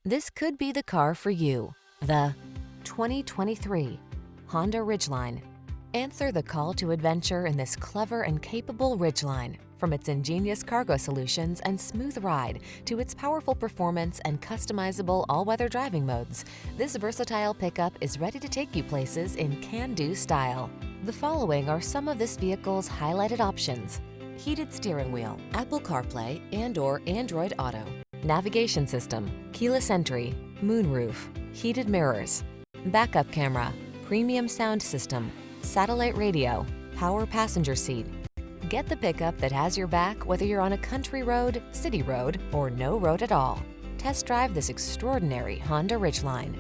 This could be the car for you. The 2023 Honda Ridgeline. Answer the call to adventure in this clever and capable Ridgeline. From its ingenious cargo solutions and smooth ride to its powerful performance and customizable all-weather driving modes, this versatile pickup is ready to take you places in can-do style. The following are some of this vehicle's highlighted options: heated steering wheel, Apple CarPlay and/or Android Auto, navigation system, keyless entry, moonroof, heated mirrors, backup camera, premium sound system, satellite radio, power passenger seat. Get the pickup that has your back whether you're on a country road, city road, or no road at all. Test drive this extraordinary Honda Ridgeline.